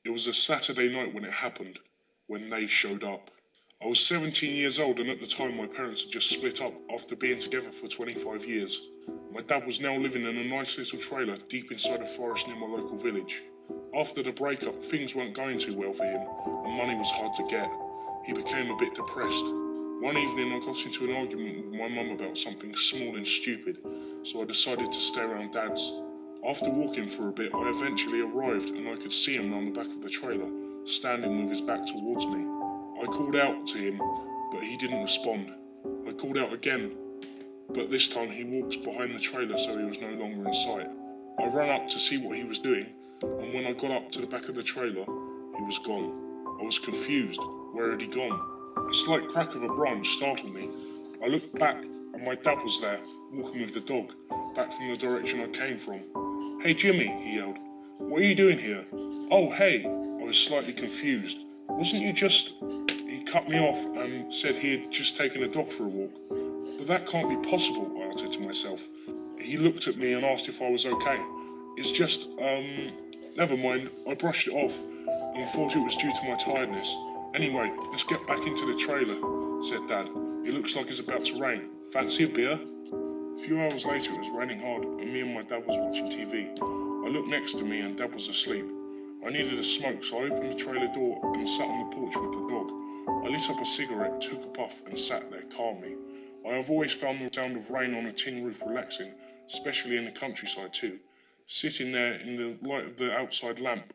It was a Saturday night when it happened, when they showed up. I was 17 years old, and at the time my parents had just split up after being together for 25 years. My dad was now living in a nice little trailer deep inside a forest near my local village. After the breakup, things weren't going too well for him, and money was hard to get. He became a bit depressed. One evening I got into an argument with my mum about something small and stupid, so I decided to stay around Dad's. After walking for a bit, I eventually arrived and I could see him round the back of the trailer, standing with his back towards me. I called out to him, but he didn't respond. I called out again, but this time he walked behind the trailer so he was no longer in sight. I ran up to see what he was doing, and when I got up to the back of the trailer, he was gone. I was confused. Where had he gone? A slight crack of a branch startled me. I looked back, and my dad was there, walking with the dog, back from the direction I came from. "Hey Jimmy," he yelled. "What are you doing here?" "Oh, hey." I was slightly confused. "Wasn't you just..." He cut me off and said he had just taken a dog for a walk. "But that can't be possible," I answered to myself. He looked at me and asked if I was okay. "It's just, never mind." I brushed it off and thought it was due to my tiredness. "Anyway, let's get back into the trailer," said Dad. "It looks like it's about to rain. Fancy a beer?" A few hours later, it was raining hard, and me and my dad was watching TV. I looked next to me, and Dad was asleep. I needed a smoke, so I opened the trailer door and sat on the porch with the dog. I lit up a cigarette, took a puff, and sat there calmly. I have always found the sound of rain on a tin roof relaxing, especially in the countryside too. Sitting there in the light of the outside lamp,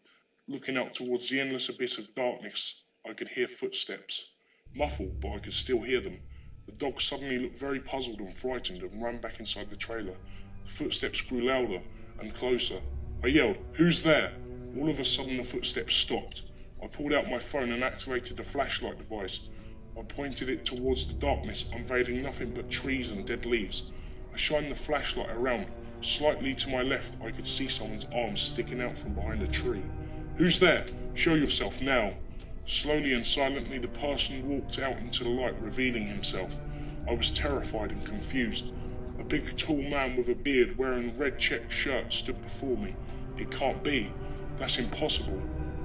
looking out towards the endless abyss of darkness, I could hear footsteps. Muffled, but I could still hear them. The dog suddenly looked very puzzled and frightened and ran back inside the trailer. The footsteps grew louder and closer. I yelled, "Who's there?" All of a sudden the footsteps stopped. I pulled out my phone and activated the flashlight device. I pointed it towards the darkness, unveiling nothing but trees and dead leaves. I shined the flashlight around. Slightly to my left, I could see someone's arm sticking out from behind a tree. "Who's there? Show yourself now." Slowly and silently the person walked out into the light, revealing himself. I was terrified and confused. A big tall man with a beard wearing a red checked shirt stood before me. It can't be. That's impossible.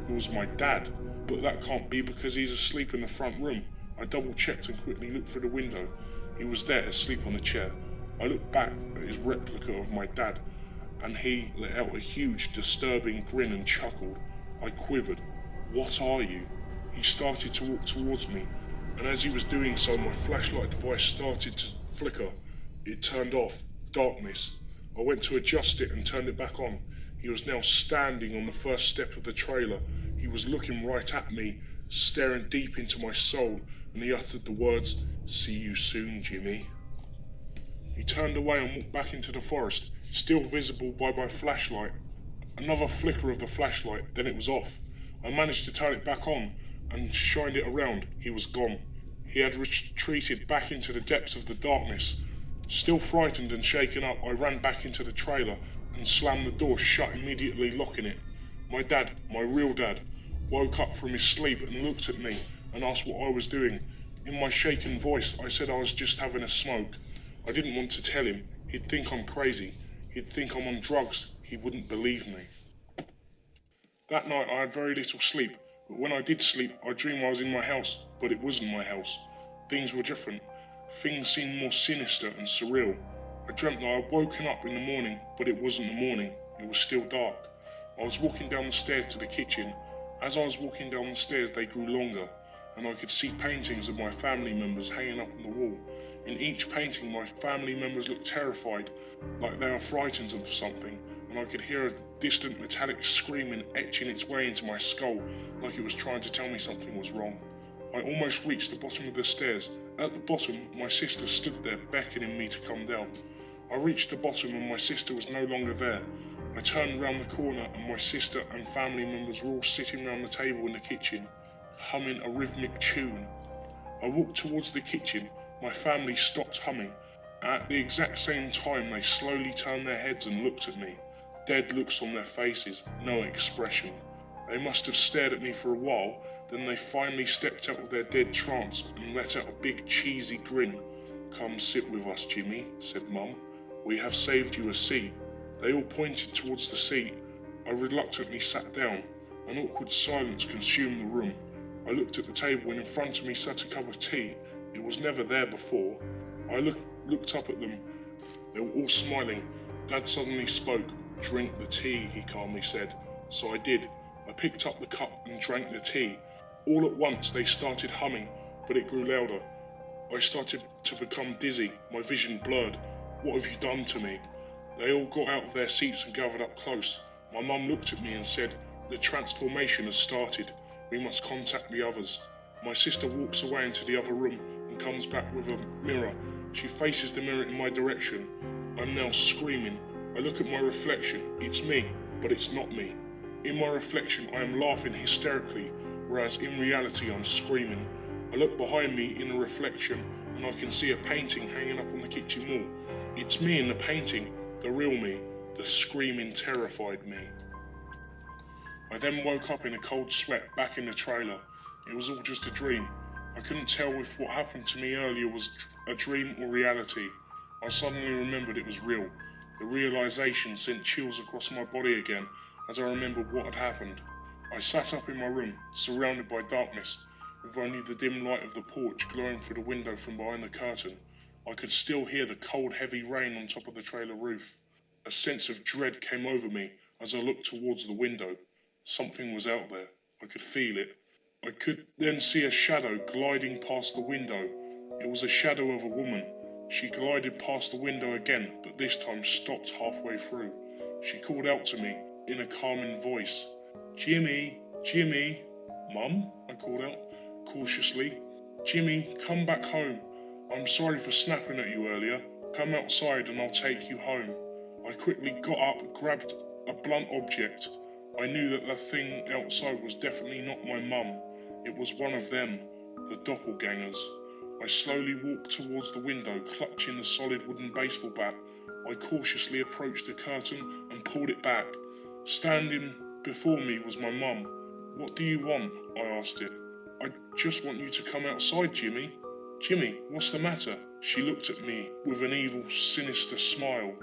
It was my dad. But that can't be because he's asleep in the front room. I double checked and quickly looked through the window. He was there asleep on a chair. I looked back at his replica of my dad, and he let out a huge, disturbing grin and chuckled. I quivered. "What are you?" He started to walk towards me, and as he was doing so, my flashlight device started to flicker. It turned off. Darkness. I went to adjust it and turned it back on. He was now standing on the first step of the trailer. He was looking right at me, staring deep into my soul, and he uttered the words, "See you soon, Jimmy." He turned away and walked back into the forest, still visible by my flashlight. Another flicker of the flashlight, then it was off. I managed to turn it back on and shined it around. He was gone. He had retreated back into the depths of the darkness. Still frightened and shaken up, I ran back into the trailer and slammed the door shut, immediately locking it. My dad, my real dad, woke up from his sleep and looked at me and asked what I was doing. In my shaken voice, I said I was just having a smoke. I didn't want to tell him. He'd think I'm crazy. He'd think I'm on drugs. He wouldn't believe me. That night I had very little sleep, but when I did sleep, I dreamed I was in my house, but it wasn't my house. Things were different. Things seemed more sinister and surreal. I dreamt that I had woken up in the morning, but it wasn't the morning. It was still dark. I was walking down the stairs to the kitchen. As I was walking down the stairs, they grew longer, and I could see paintings of my family members hanging up on the wall. In each painting, my family members looked terrified, like they were frightened of something, and I could hear a distant metallic screaming etching its way into my skull, like it was trying to tell me something was wrong. I almost reached the bottom of the stairs. At the bottom, my sister stood there beckoning me to come down. I reached the bottom and my sister was no longer there. I turned round the corner and my sister and family members were all sitting round the table in the kitchen, humming a rhythmic tune. I walked towards the kitchen. My family stopped humming. At the exact same time, they slowly turned their heads and looked at me. Dead looks on their faces, no expression. They must have stared at me for a while, then they finally stepped out of their dead trance and let out a big cheesy grin. "Come sit with us, Jimmy," said Mum. "We have saved you a seat." They all pointed towards the seat. I reluctantly sat down. An awkward silence consumed the room. I looked at the table and in front of me sat a cup of tea. It was never there before. I looked up at them. They were all smiling. Dad suddenly spoke. "Drink the tea," he calmly said. So I did. I picked up the cup and drank the tea. All at once they started humming, but it grew louder. I started to become dizzy, my vision blurred. "What have you done to me?" They all got out of their seats and gathered up close. My mum looked at me and said, "The transformation has started. We must contact the others." My sister walks away into the other room and comes back with a mirror. She faces the mirror in my direction. I'm now screaming. I look at my reflection. It's me, but it's not me. In my reflection, I am laughing hysterically, whereas in reality I'm screaming. I look behind me in the reflection and I can see a painting hanging up on the kitchen wall. It's me in the painting, the real me. The screaming terrified me. I then woke up in a cold sweat back in the trailer. It was all just a dream. I couldn't tell if what happened to me earlier was a dream or reality. I suddenly remembered it was real. The realization sent chills across my body again as I remembered what had happened. I sat up in my room, surrounded by darkness, with only the dim light of the porch glowing through the window from behind the curtain. I could still hear the cold, heavy rain on top of the trailer roof. A sense of dread came over me as I looked towards the window. Something was out there. I could feel it. I could then see a shadow gliding past the window. It was a shadow of a woman. She glided past the window again, but this time stopped halfway through. She called out to me in a calming voice. "Jimmy, Jimmy." "Mum?" I called out, cautiously. "Jimmy, come back home. I'm sorry for snapping at you earlier. Come outside and I'll take you home." I quickly got up, grabbed a blunt object. I knew that the thing outside was definitely not my mum. It was one of them, the doppelgangers. I slowly walked towards the window, clutching the solid wooden baseball bat. I cautiously approached the curtain and pulled it back. Standing before me was my mum. "What do you want?" I asked it. "I just want you to come outside, Jimmy." "Jimmy, what's the matter?" She looked at me with an evil, sinister smile,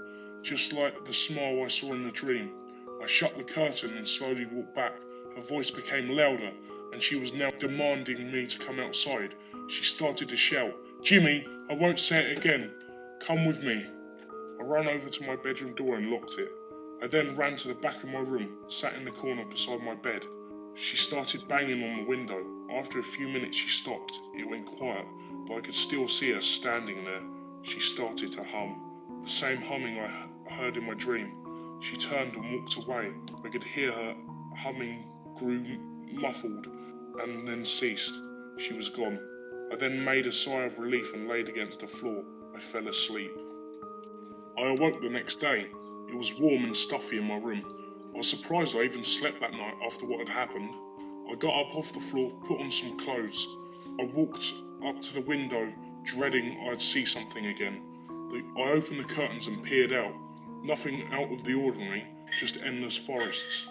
just like the smile I saw in the dream. I shut the curtain and slowly walked back. Her voice became louder, and she was now demanding me to come outside. She started to shout, "Jimmy, I won't say it again. Come with me." I ran over to my bedroom door and locked it. I then ran to the back of my room, sat in the corner beside my bed. She started banging on the window. After a few minutes she stopped. It went quiet, but I could still see her standing there. She started to hum, the same humming I heard in my dream. She turned and walked away. I could hear her humming grew muffled and then ceased. She was gone. I then made a sigh of relief and laid against the floor. I fell asleep. I awoke the next day. It was warm and stuffy in my room. I was surprised I even slept that night after what had happened. I got up off the floor, put on some clothes. I walked up to the window, dreading I'd see something again. I opened the curtains and peered out. Nothing out of the ordinary, just endless forests.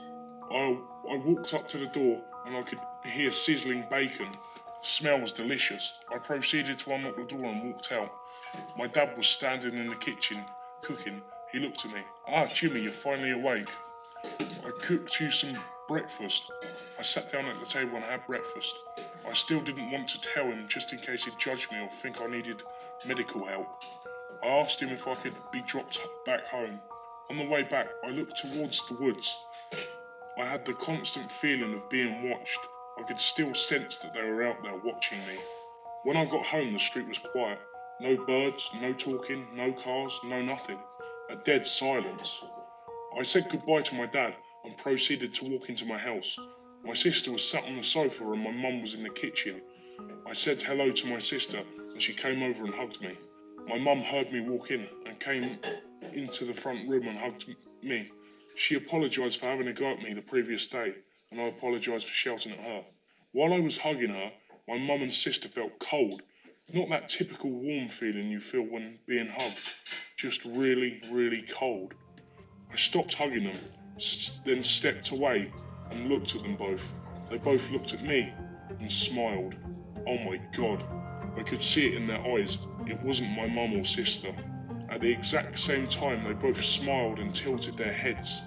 I walked up to the door and I could hear sizzling bacon. The smell was delicious. I proceeded to unlock the door and walked out. My dad was standing in the kitchen, cooking. He looked at me. "Ah, Jimmy, you're finally awake. I cooked you some breakfast." I sat down at the table and had breakfast. I still didn't want to tell him just in case he'd judge me or think I needed medical help. I asked him if I could be dropped back home. On the way back, I looked towards the woods. I had the constant feeling of being watched. I could still sense that they were out there watching me. When I got home, the street was quiet. No birds, no talking, no cars, no nothing. A dead silence. I said goodbye to my dad and proceeded to walk into my house. My sister was sat on the sofa and my mum was in the kitchen. I said hello to my sister and she came over and hugged me. My mum heard me walk in and came into the front room and hugged me. She apologised for having a go at me the previous day and I apologised for shouting at her. While I was hugging her, my mum and sister felt cold. Not that typical warm feeling you feel when being hugged, just really, really cold. I stopped hugging them, then stepped away and looked at them both. They both looked at me and smiled. Oh my God, I could see it in their eyes. It wasn't my mum or sister. At the exact same time, they both smiled and tilted their heads.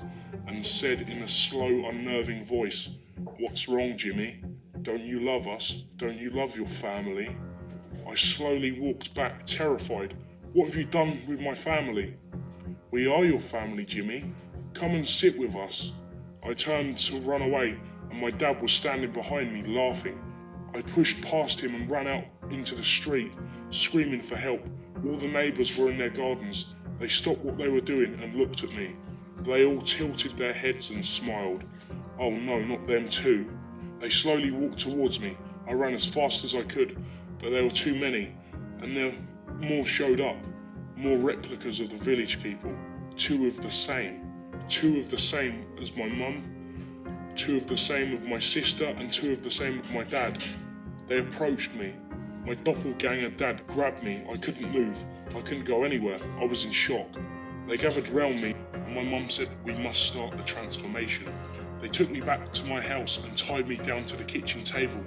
and said in a slow, unnerving voice, "What's wrong, Jimmy? Don't you love us? Don't you love your family?" I slowly walked back, terrified. "What have you done with my family?" "We are your family, Jimmy. Come and sit with us." I turned to run away, and my dad was standing behind me, laughing. I pushed past him and ran out into the street, screaming for help. All the neighbours were in their gardens. They stopped what they were doing and looked at me. They all tilted their heads and smiled. Oh no, not them too. They slowly walked towards me. I ran as fast as I could, but there were too many, and then more showed up. More replicas of the village people. Two of the same as my mum, two of the same of my sister, and two of the same of my dad. They approached me. My doppelganger dad grabbed me. I couldn't move. I couldn't go anywhere. I was in shock. They gathered round me, and my mum said, "We must start the transformation." They took me back to my house and tied me down to the kitchen table.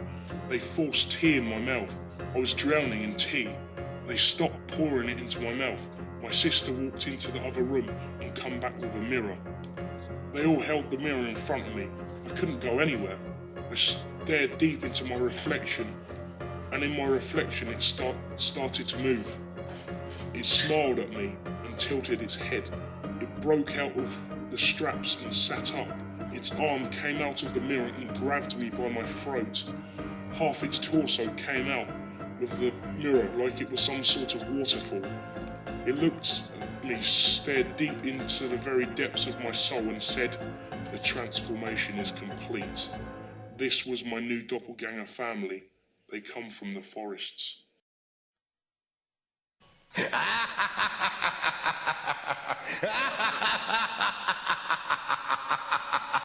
They forced tea in my mouth. I was drowning in tea. They stopped pouring it into my mouth. My sister walked into the other room and come back with a mirror. They all held the mirror in front of me. I couldn't go anywhere. I stared deep into my reflection, and in my reflection it started to move. It smiled at me and tilted its head. It broke out of the straps and sat up. Its arm came out of the mirror and grabbed me by my throat. Half its torso came out of the mirror like it was some sort of waterfall. It looked at me, stared deep into the very depths of my soul and said, "The transformation is complete." This was my new doppelganger family. They come from the forests.